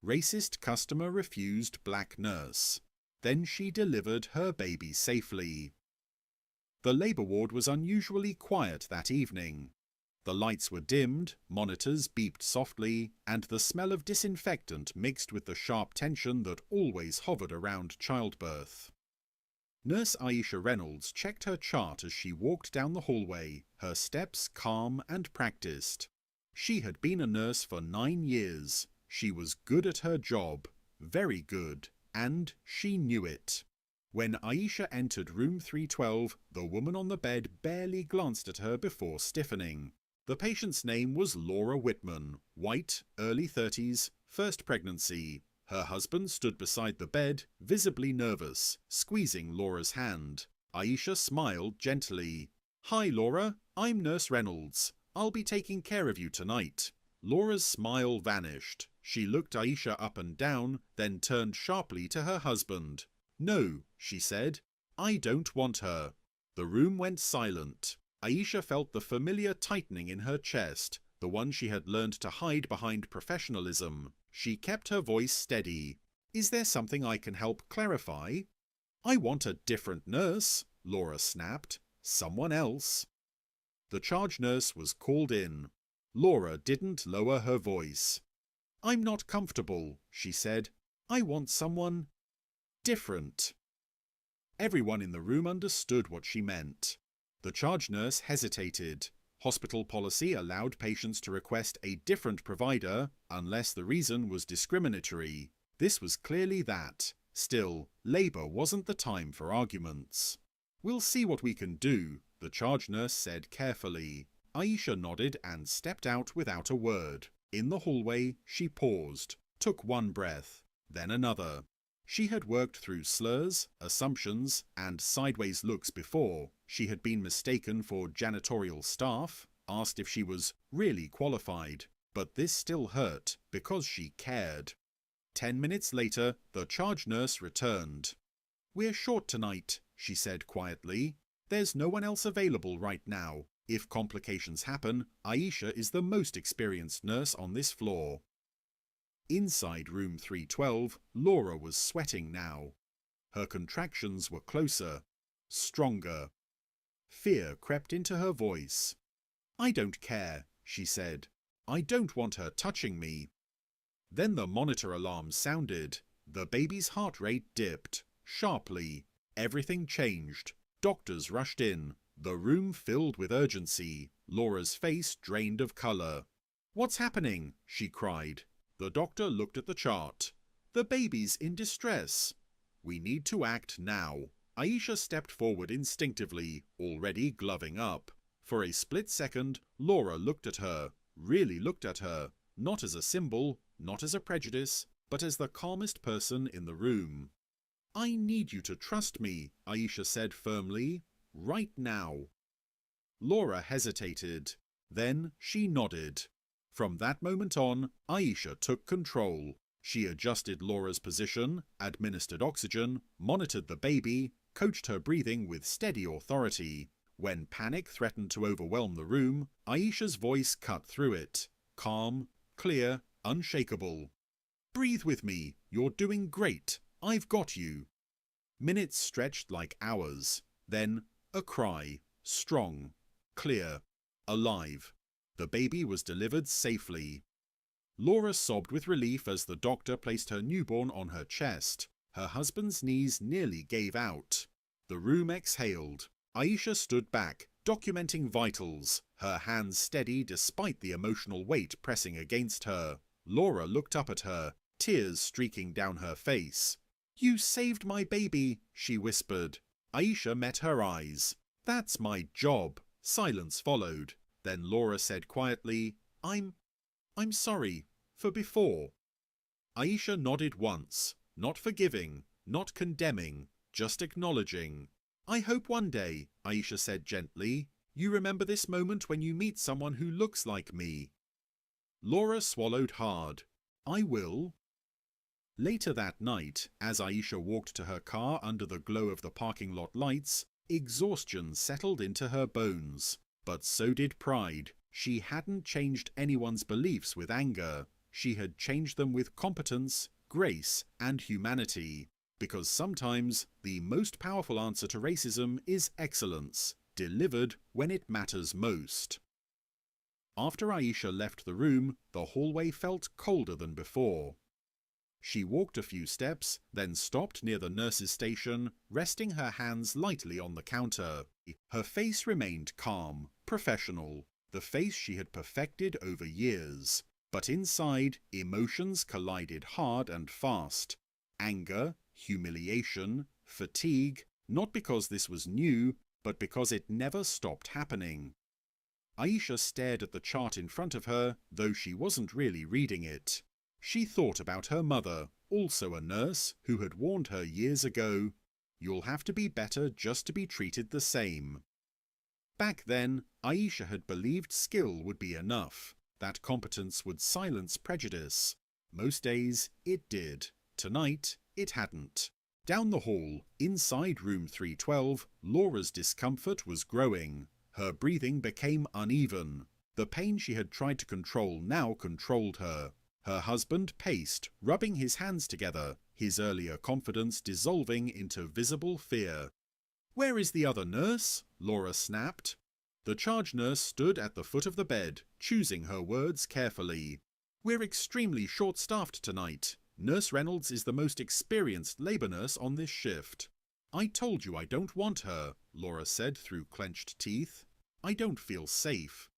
Racist customer refused black nurse. Then she delivered her baby safely. The labour ward was unusually quiet that evening. The lights were dimmed, monitors beeped softly, and the smell of disinfectant mixed with the sharp tension that always hovered around childbirth. Nurse Aisha Reynolds checked her chart as she walked down the hallway, her steps calm and practiced. She had been a nurse for 9 years. She was good at her job, very good, and she knew it. When Aisha entered room 312, the woman on the bed barely glanced at her before stiffening. The patient's name was Laura Whitman, white, early 30s, first pregnancy. Her husband stood beside the bed, visibly nervous, squeezing Laura's hand. Aisha smiled gently. "Hi, Laura. I'm Nurse Reynolds. I'll be taking care of you tonight." Laura's smile vanished. She looked Aisha up and down, then turned sharply to her husband. "No," she said. "I don't want her." The room went silent. Aisha felt the familiar tightening in her chest, the one she had learned to hide behind professionalism. She kept her voice steady. "Is there something I can help clarify?" "I want a different nurse," Laura snapped. "Someone else." The charge nurse was called in. Laura didn't lower her voice. "I'm not comfortable," she said. "I want someone different." Everyone in the room understood what she meant. The charge nurse hesitated. Hospital policy allowed patients to request a different provider unless the reason was discriminatory. This was clearly that. Still, labour wasn't the time for arguments. "We'll see what we can do," the charge nurse said carefully. Aisha nodded and stepped out without a word. In the hallway, she paused, took one breath, then another. She had worked through slurs, assumptions, and sideways looks before. She had been mistaken for janitorial staff, asked if she was really qualified. But this still hurt, because she cared. 10 minutes later, the charge nurse returned. "We're short tonight," she said quietly. "There's no one else available right now. If complications happen, Aisha is the most experienced nurse on this floor." Inside room 312, Laura was sweating now. Her contractions were closer, stronger. Fear crept into her voice. "I don't care," she said. "I don't want her touching me." Then the monitor alarm sounded. The baby's heart rate dipped, sharply. Everything changed. Doctors rushed in. The room filled with urgency. Laura's face drained of colour. "What's happening?" she cried. The doctor looked at the chart. "The baby's in distress." "We need to act now." Aisha stepped forward instinctively, already gloving up. For a split second, Laura looked at her, really looked at her, not as a symbol, not as a prejudice, but as the calmest person in the room. "I need you to trust me," Aisha said firmly. "Right now." Laura hesitated. Then she nodded. From that moment on, Aisha took control. She adjusted Laura's position, administered oxygen, monitored the baby, coached her breathing with steady authority. When panic threatened to overwhelm the room, Aisha's voice cut through it. Calm, clear, unshakable. "Breathe with me. You're doing great. I've got you." Minutes stretched like hours. Then a cry. Strong, clear, alive. The baby was delivered safely. Laura sobbed with relief as the doctor placed her newborn on her chest. Her husband's knees nearly gave out. The room exhaled. Aisha stood back, documenting vitals, her hands steady despite the emotional weight pressing against her. Laura looked up at her, tears streaking down her face. "You saved my baby," she whispered. Aisha met her eyes. "That's my job." Silence followed. Then Laura said quietly, I'm sorry, for before." Aisha nodded once, not forgiving, not condemning, just acknowledging. "I hope one day," Aisha said gently, "you remember this moment when you meet someone who looks like me." Laura swallowed hard. "I will." Later that night, as Aisha walked to her car under the glow of the parking lot lights, exhaustion settled into her bones. But so did pride. She hadn't changed anyone's beliefs with anger. she had changed them with competence, grace, and humanity. Because sometimes the most powerful answer to racism is excellence, delivered when it matters most. After Aisha left the room, the hallway felt colder than before. She walked a few steps, then stopped near the nurse's station, resting her hands lightly on the counter. Her face remained calm, professional, the face she had perfected over years. But inside, emotions collided hard and fast. Anger, humiliation, fatigue, not because this was new, but because it never stopped happening. Aisha stared at the chart in front of her, though she wasn't really reading it. She thought about her mother, also a nurse, who had warned her years ago, "You'll have to be better just to be treated the same." Back then, Aisha had believed skill would be enough, that competence would silence prejudice. Most days, it did. Tonight, it hadn't. Down the hall, inside room 312, Laura's discomfort was growing. Her breathing became uneven. The pain she had tried to control now controlled her. Her husband paced, rubbing his hands together, his earlier confidence dissolving into visible fear. "Where is the other nurse?" Laura snapped. The charge nurse stood at the foot of the bed, choosing her words carefully. "We're extremely short-staffed tonight. Nurse Reynolds is the most experienced labour nurse on this shift." "I told you I don't want her," Laura said through clenched teeth. "I don't feel safe."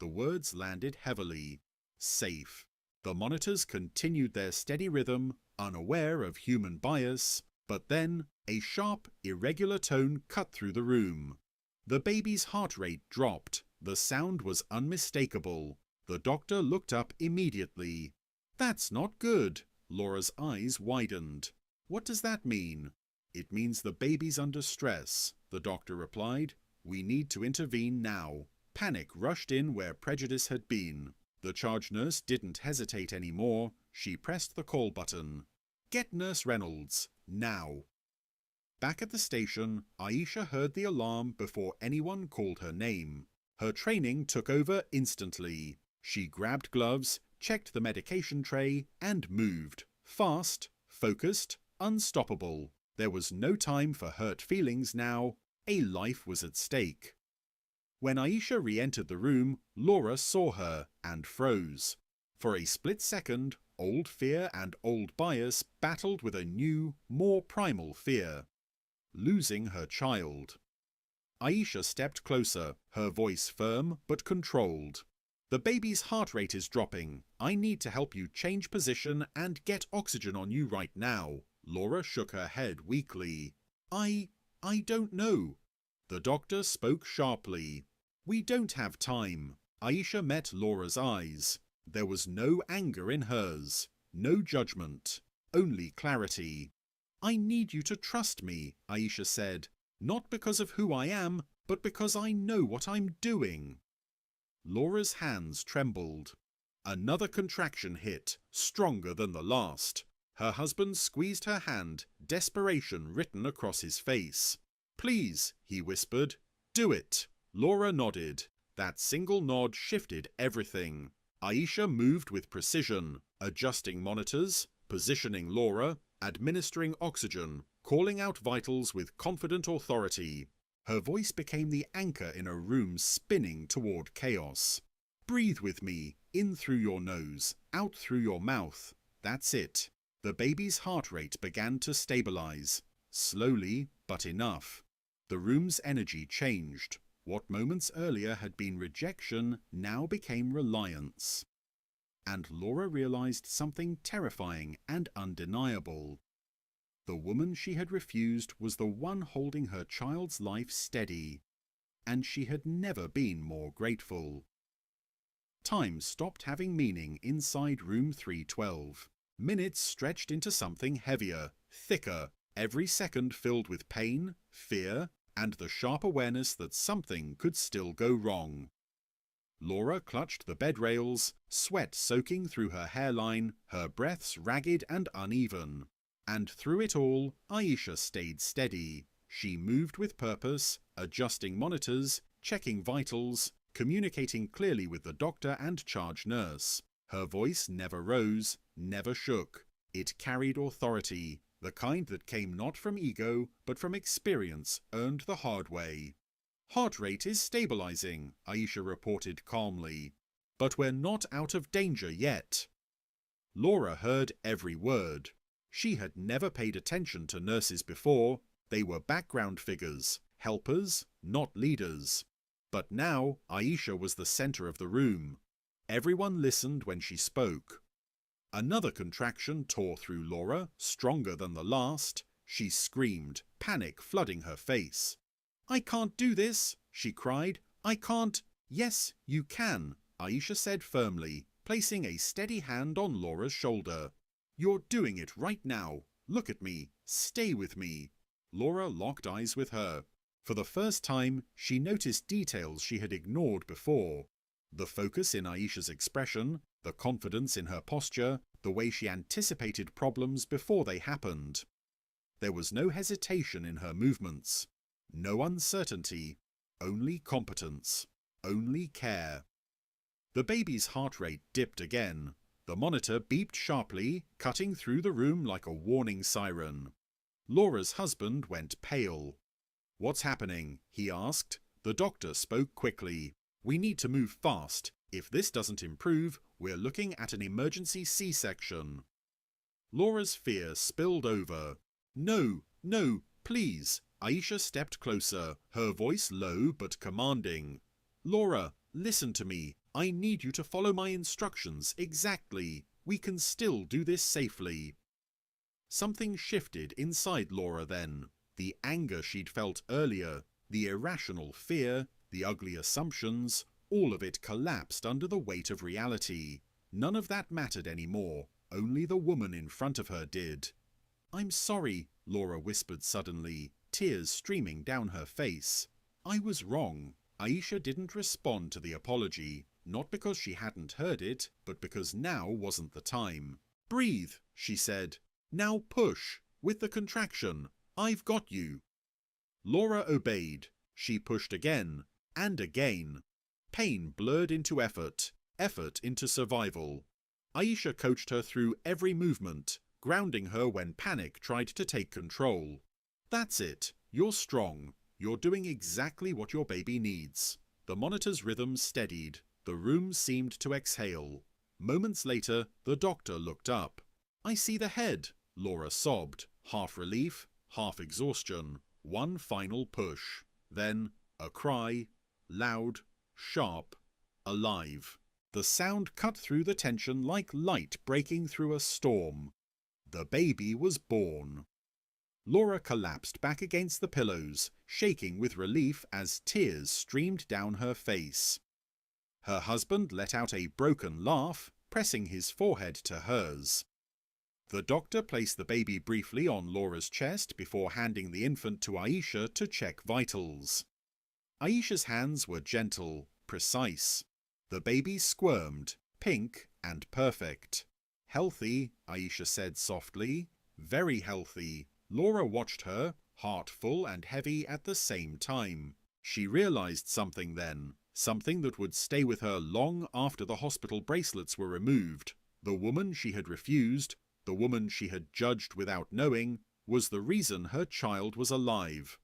The words landed heavily. Safe. The monitors continued their steady rhythm, unaware of human bias, but then a sharp, irregular tone cut through the room. The baby's heart rate dropped. The sound was unmistakable. The doctor looked up immediately. "That's not good." Laura's eyes widened. "What does that mean?" "It means the baby's under stress," the doctor replied. "We need to intervene now." Panic rushed in where prejudice had been. The charge nurse didn't hesitate anymore. She pressed the call button. "Get Nurse Reynolds, now." Back at the station, Aisha heard the alarm before anyone called her name. Her training took over instantly. She grabbed gloves, checked the medication tray, and moved. Fast, focused, unstoppable. There was no time for hurt feelings now. A life was at stake. When Aisha re-entered the room, Laura saw her and froze. For a split second, old fear and old bias battled with a new, more primal fear. Losing her child. Aisha stepped closer, her voice firm but controlled. "The baby's heart rate is dropping. I need to help you change position and get oxygen on you right now." Laura shook her head weakly. I don't know." The doctor spoke sharply. "We don't have time." Aisha met Laura's eyes. There was no anger in hers, no judgment, only clarity. "I need you to trust me," Aisha said. "Not because of who I am, but because I know what I'm doing." Laura's hands trembled. Another contraction hit, stronger than the last. Her husband squeezed her hand, desperation written across his face. "Please," he whispered, "do it." Laura nodded. That single nod shifted everything. Aisha moved with precision, adjusting monitors, positioning Laura, administering oxygen, calling out vitals with confident authority. Her voice became the anchor in a room spinning toward chaos. "Breathe with me, in through your nose, out through your mouth. That's it." The baby's heart rate began to stabilize. Slowly, but enough. The room's energy changed. What moments earlier had been rejection now became reliance. And Laura realized something terrifying and undeniable. The woman she had refused was the one holding her child's life steady, and she had never been more grateful. Time stopped having meaning inside room 312. Minutes stretched into something heavier, thicker, every second filled with pain, fear, and the sharp awareness that something could still go wrong. Laura clutched the bed rails, sweat soaking through her hairline, her breaths ragged and uneven. And through it all, Aisha stayed steady. She moved with purpose, adjusting monitors, checking vitals, communicating clearly with the doctor and charge nurse. Her voice never rose, never shook. It carried authority, the kind that came not from ego, but from experience earned the hard way. "Heart rate is stabilizing," Aisha reported calmly. "But we're not out of danger yet." Laura heard every word. She had never paid attention to nurses before. They were background figures, helpers, not leaders. But now Aisha was the center of the room. Everyone listened when she spoke. Another contraction tore through Laura, stronger than the last. She screamed, panic flooding her face. "I can't do this," she cried. "I can't." "Yes, you can," Aisha said firmly, placing a steady hand on Laura's shoulder. "You're doing it right now. Look at me. Stay with me." Laura locked eyes with her. For the first time, she noticed details she had ignored before. The focus in Aisha's expression, the confidence in her posture, the way she anticipated problems before they happened. There was no hesitation in her movements, no uncertainty, only competence, only care. The baby's heart rate dipped again. The monitor beeped sharply, cutting through the room like a warning siren. Laura's husband went pale. "What's happening?" he asked. The doctor spoke quickly. "We need to move fast. If this doesn't improve, we're looking at an emergency C-section." Laura's fear spilled over. "No, no, please." Aisha stepped closer, her voice low but commanding. "Laura, listen to me. I need you to follow my instructions exactly. We can still do this safely." Something shifted inside Laura then. The anger she'd felt earlier, the irrational fear, the ugly assumptions, all of it collapsed under the weight of reality. None of that mattered anymore. Only the woman in front of her did. "I'm sorry," Laura whispered suddenly, tears streaming down her face. "I was wrong." Aisha didn't respond to the apology, not because she hadn't heard it, but because now wasn't the time. "Breathe," she said. "Now push, with the contraction. I've got you." Laura obeyed. She pushed again, and again. Pain blurred into effort, effort into survival. Aisha coached her through every movement, grounding her when panic tried to take control. "That's it. You're strong. You're doing exactly what your baby needs." The monitor's rhythm steadied. The room seemed to exhale. Moments later, the doctor looked up. "I see the head," Laura sobbed, half relief, half exhaustion. One final push. Then a cry, loud, sharp, alive. The sound cut through the tension like light breaking through a storm. The baby was born. Laura collapsed back against the pillows, shaking with relief as tears streamed down her face. Her husband let out a broken laugh, pressing his forehead to hers. The doctor placed the baby briefly on Laura's chest before handing the infant to Aisha to check vitals. Aisha's hands were gentle, precise. The baby squirmed, pink and perfect. "Healthy," Aisha said softly. "Very healthy." Laura watched her, heart full and heavy at the same time. She realized something then, something that would stay with her long after the hospital bracelets were removed. The woman she had refused, the woman she had judged without knowing, was the reason her child was alive.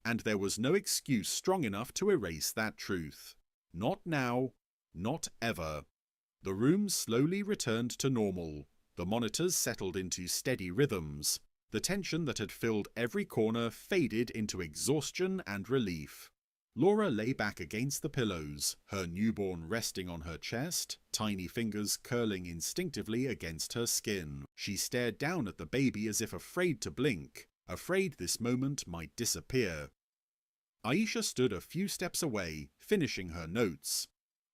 And there was no excuse strong enough to erase that truth. Not now, not ever. The room slowly returned to normal. The monitors settled into steady rhythms. The tension that had filled every corner faded into exhaustion and relief. Laura lay back against the pillows, her newborn resting on her chest, tiny fingers curling instinctively against her skin. She stared down at the baby as if afraid to blink, afraid this moment might disappear. Aisha stood a few steps away, finishing her notes.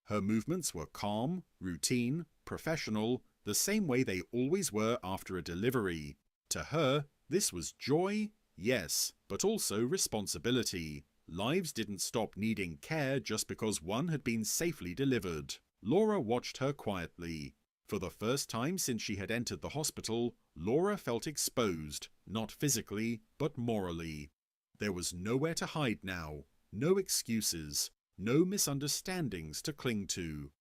Her movements were calm, routine, professional, the same way they always were after a delivery. To her, this was joy, yes, but also responsibility. Lives didn't stop needing care just because one had been safely delivered. Laura watched her quietly. For the first time since she had entered the hospital, Laura felt exposed, not physically, but morally. There was nowhere to hide now, no excuses, no misunderstandings to cling to.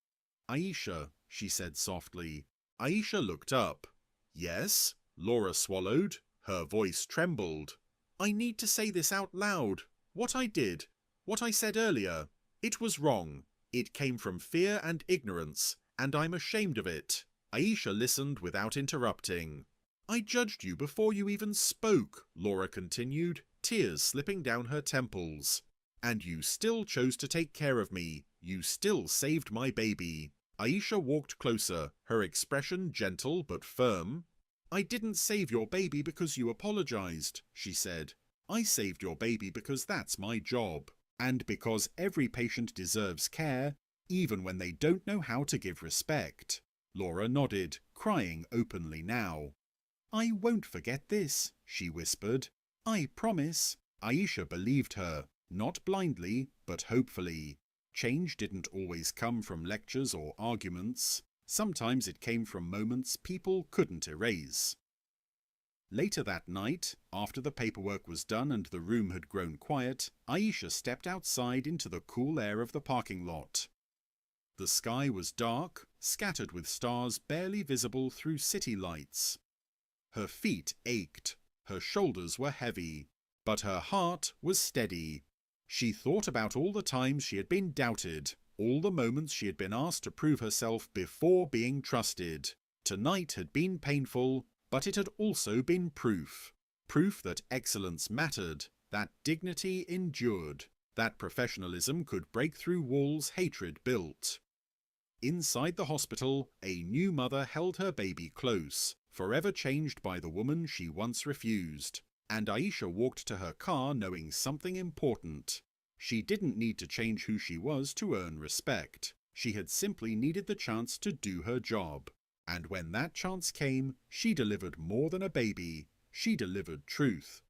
"Aisha," she said softly. Aisha looked up. Yes, Laura swallowed. Her voice trembled. I need to say this out loud. What I did, what I said earlier, it was wrong. It came from fear and ignorance, and I'm ashamed of it. Aisha listened without interrupting. I judged you before you even spoke, Laura continued, tears slipping down her temples. And you still chose to take care of me. You still saved my baby. Aisha walked closer, her expression gentle but firm. I didn't save your baby because you apologized, she said. I saved your baby because that's my job, and because every patient deserves care, even when they don't know how to give respect. Laura nodded, crying openly now. I won't forget this, she whispered. I promise. Aisha believed her, not blindly, but hopefully. Change didn't always come from lectures or arguments. Sometimes it came from moments people couldn't erase. Later that night, after the paperwork was done and the room had grown quiet, Aisha stepped outside into the cool air of the parking lot. The sky was dark, scattered with stars barely visible through city lights. Her feet ached, her shoulders were heavy, but her heart was steady. She thought about all the times she had been doubted, all the moments she had been asked to prove herself before being trusted. Tonight had been painful, but it had also been proof. Proof that excellence mattered, that dignity endured, that professionalism could break through walls hatred built. Inside the hospital, a new mother held her baby close, forever changed by the woman she once refused. And Aisha walked to her car knowing something important. She didn't need to change who she was to earn respect. She had simply needed the chance to do her job. And when that chance came, she delivered more than a baby. She delivered truth.